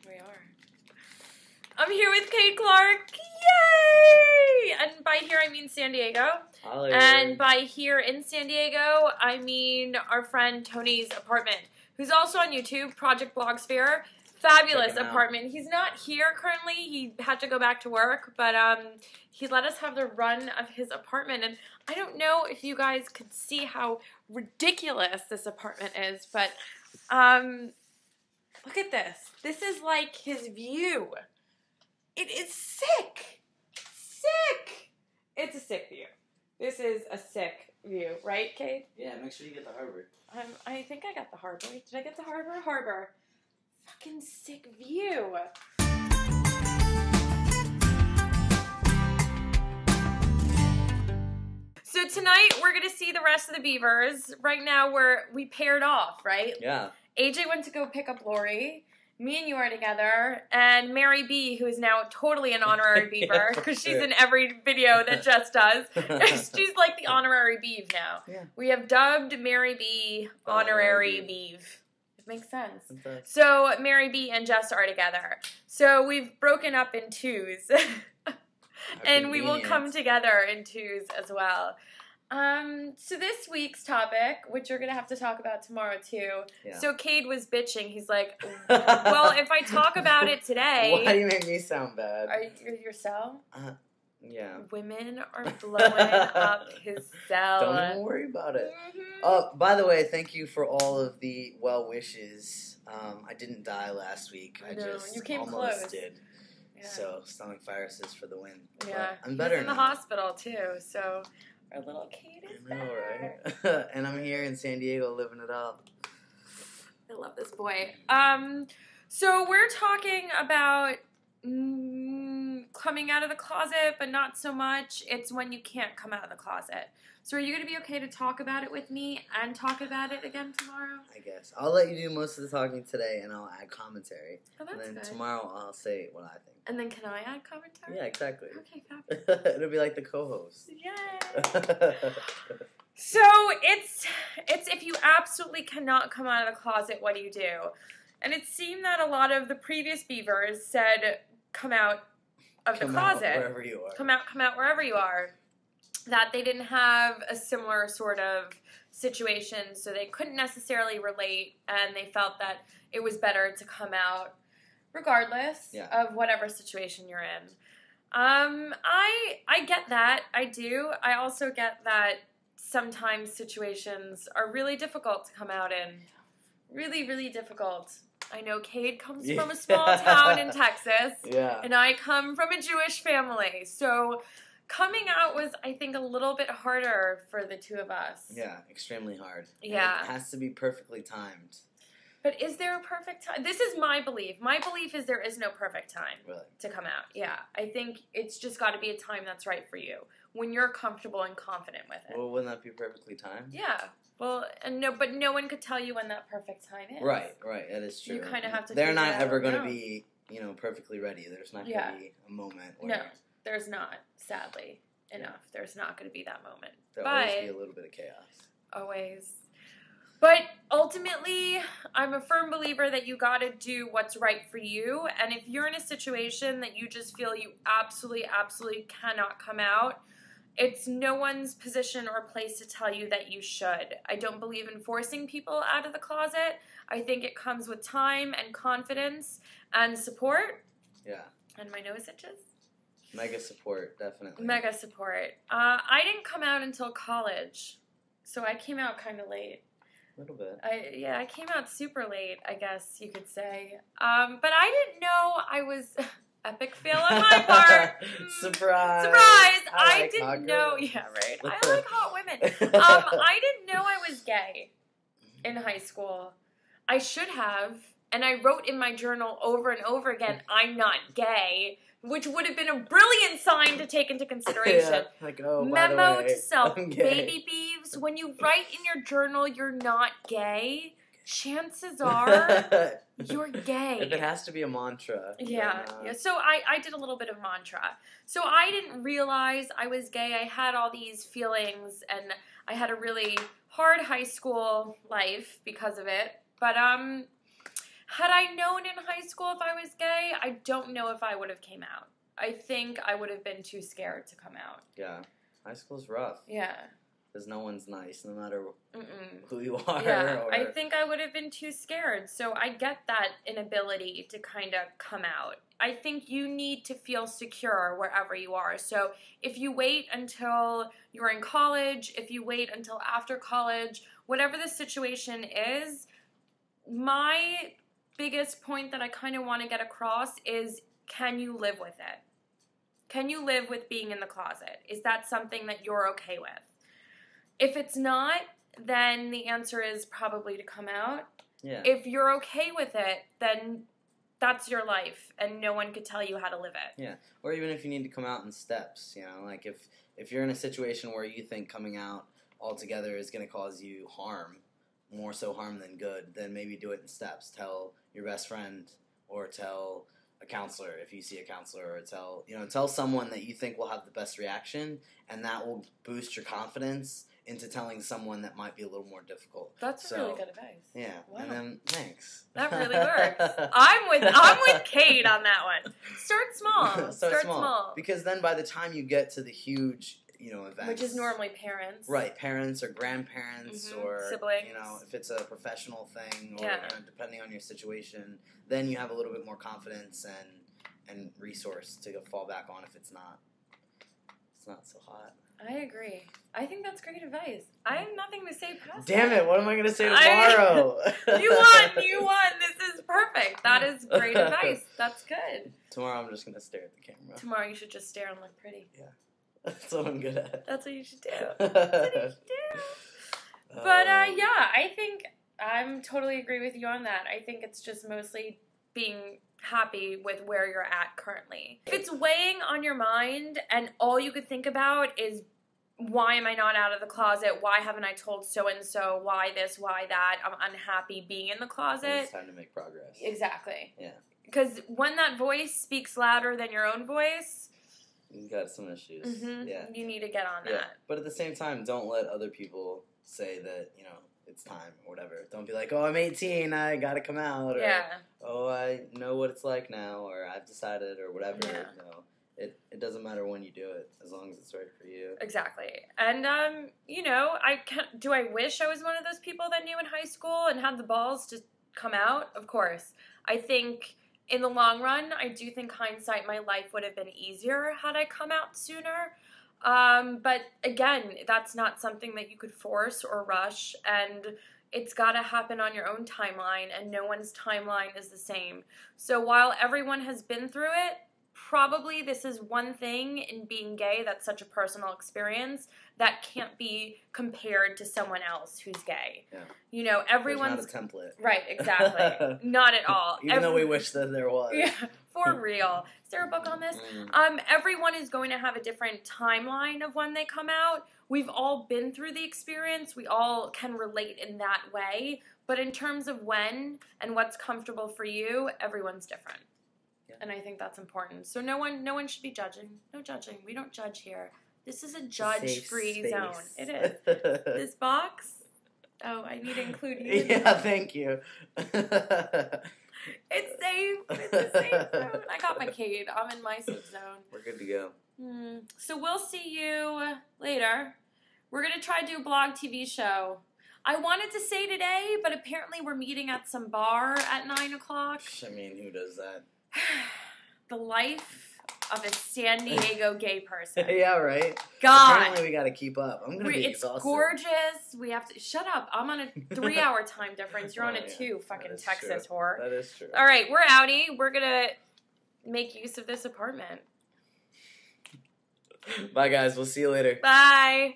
We are. I'm here with Kade Clark. Yay! And by here I mean San Diego. Holly. And by here in San Diego, I mean our friend Tony's apartment, who's also on YouTube, Project Blogsphere. Fabulous apartment. He's not here currently. He had to go back to work, but he let us have the run of his apartment. And I don't know if you guys could see how ridiculous this apartment is, but look at this. This is like his view. It is sick. Sick. It's a sick view. This is a sick view, right, Kade? Yeah, make sure you get the harbor. I think I got the harbor. Did I get the harbor? Harbor. Fucking sick view. So tonight we're gonna see the rest of the Beavers. Right now we paired off, right? Yeah. AJ went to go pick up Lori. Me and you are together, and Mary B, who is now totally an honorary Beaver, because she's in every video that Jess does. She's like the honorary Beav now. Yeah. We have dubbed Mary B honorary Beav. It makes sense. So Mary B and Jess are together. So we've broken up in twos. And we will come together in twos as well. So this week's topic, which you're going to have to talk about tomorrow too. Yeah. So Kade was bitching. He's like, well, if I talk about it today... Why do you make me sound bad? Are you yourself? Yeah. Women are blowing up his cell. Don't even worry about it. Mm-hmm. By the way, thank you for all of the well wishes. I didn't die last week. I just you came almost close. did. Yeah. So, stomach viruses for the win. Yeah. But I'm better now. He's in the hospital too, so... Our little Kade is better. Right? And I'm here in San Diego living it up. I love this boy. So we're talking about coming out of the closet, but not so much. It's when you can't come out of the closet. So are you going to be okay to talk about it with me and talk about it again tomorrow? I guess. I'll let you do most of the talking today, and I'll add commentary. Oh, that's and then good. Tomorrow I'll say what I think. And then can I add commentary? Yeah, exactly. Okay, fabulous. It'll be like the co-host. Yay! So it's if you absolutely cannot come out of the closet, what do you do? And it seemed that a lot of the previous Beavers said, come out of the closet. Come out wherever you are. Come out wherever you are. That they didn't have a similar sort of situation, so they couldn't necessarily relate, and they felt that it was better to come out regardless of whatever situation you're in. I get that. I do. I also get that sometimes situations are really difficult to come out in. Really, really difficult. I know Kade comes from a small town in Texas, and I come from a Jewish family, so... Coming out was, I think, a little bit harder for the two of us. Yeah, extremely hard. Yeah. And it has to be perfectly timed. But is there a perfect time? This is my belief. My belief is there is no perfect time to come out. Yeah. I think it's just got to be a time that's right for you. When you're comfortable and confident with it. Well, wouldn't that be perfectly timed? Yeah. Well, but no one could tell you when that perfect time is. Right. That is true. You kind of have to They're not ever going to be, perfectly ready. There's not going to be a moment where... No. There's not, sadly, enough. There's not going to be that moment. There'll always be a little bit of chaos. Always. But ultimately, I'm a firm believer that you got to do what's right for you. And if you're in a situation that you just feel you absolutely, absolutely cannot come out, it's no one's position or place to tell you that you should. I don't believe in forcing people out of the closet. I think it comes with time and confidence and support. Yeah. And my nose itches. Mega support, definitely. Mega support. I didn't come out until college, so I came out kind of late. A little bit. I came out super late, I guess you could say. But I didn't know I was... Epic fail on my part. Surprise. I didn't know... Yeah, right. I like hot women. I didn't know I was gay in high school. I should have, and I wrote in my journal over and over again, I'm not gay... Which would have been a brilliant sign to take into consideration. Like, Memo to self. Baby Beavs, when you write in your journal you're not gay, chances are you're gay. If it has to be a mantra. Yeah. So I did a little bit of mantra. So I didn't realize I was gay. I had all these feelings, and I had a really hard high school life because of it. But Had I known in high school if I was gay, I don't know if I would have came out. I think I would have been too scared to come out. Yeah. High school's rough. Yeah. Because no one's nice, no matter who you are. Yeah, I think I would have been too scared. So I get that inability to kind of come out. I think you need to feel secure wherever you are. So if you wait until you're in college, if you wait until after college, whatever the situation is, my biggest point that I kind of want to get across is, can you live with it? Can you live with being in the closet? Is that something that you're okay with? If it's not, then the answer is probably to come out. Yeah. If you're okay with it, then that's your life, and no one could tell you how to live it. Yeah. Or even if you need to come out in steps, you know, like if you're in a situation where you think coming out altogether is going to cause you harm, more so harm than good, then maybe do it in steps. Tell your best friend, or tell a counselor if you see a counselor, or tell someone that you think will have the best reaction, and that will boost your confidence into telling someone that might be a little more difficult. That's really good advice. Yeah. Wow. And then thanks. That really works. I'm with Kade on that one. Start small. Start small. Because then by the time you get to the huge, events, which is normally parents. Right, parents or grandparents, or siblings. If it's a professional thing, or depending on your situation, then you have a little bit more confidence and resource to fall back on if it's not so hot. I agree. I think that's great advice. I have nothing to say past Damn that. it, what am I going to say tomorrow? You won. This is perfect. That is great advice. That's good. Tomorrow I'm just going to stare at the camera. Tomorrow you should just stare and look pretty. Yeah. That's what I'm good at. That's what you should do. That's what you should do. But, I think I'm totally agree with you on that. I think it's just mostly being happy with where you're at currently. If it's weighing on your mind and all you could think about is, why am I not out of the closet? Why haven't I told so-and-so? Why this? Why that? I'm unhappy being in the closet. It's time to make progress. Exactly. Yeah. Because when that voice speaks louder than your own voice, you've got some issues. Yeah. You need to get on that. But at the same time, don't let other people say that, it's time or whatever. Don't be like, oh, I'm 18, I gotta come out. Or, oh, I know what it's like now, or I've decided, or whatever. Yeah. It doesn't matter when you do it, as long as it's right for you. Exactly. And, do I wish I was one of those people that knew in high school and had the balls to come out? Of course. I think in the long run, I do think hindsight, my life would have been easier had I come out sooner. But again, that's not something that you could force or rush, and it's got to happen on your own timeline, and no one's timeline is the same. So while everyone has been through it, probably this is one thing in being gay that's such a personal experience that can't be compared to someone else who's gay. Yeah. Everyone's... There's not a template. Right, exactly. Not at all. Even though we wish that there was. Yeah, for real. Is there a book on this? Everyone is going to have a different timeline of when they come out. We've all been through the experience. We all can relate in that way. But in terms of when and what's comfortable for you, everyone's different. Yeah. And I think that's important. So no one should be judging. No judging. We don't judge here. This is a judge-free zone. It is. This box? Oh, I need to include you. Yeah, thank you. It's safe. It's a safe zone. I got my Kade. I'm in my safe zone. We're good to go. So we'll see you later. We're going to try to do a blog TV show. I wanted to say today, but apparently we're meeting at some bar at 9 o'clock. I mean, who does that? The life of a San Diego gay person. Yeah, right? God. Apparently we got to keep up. I'm going to be exhausted. It's gorgeous. We have to... Shut up. I'm on a 3-hour time difference. You're on a 2, fucking Texas whore. That is true. All right, we're outie. We're going to make use of this apartment. Bye, guys. We'll see you later. Bye.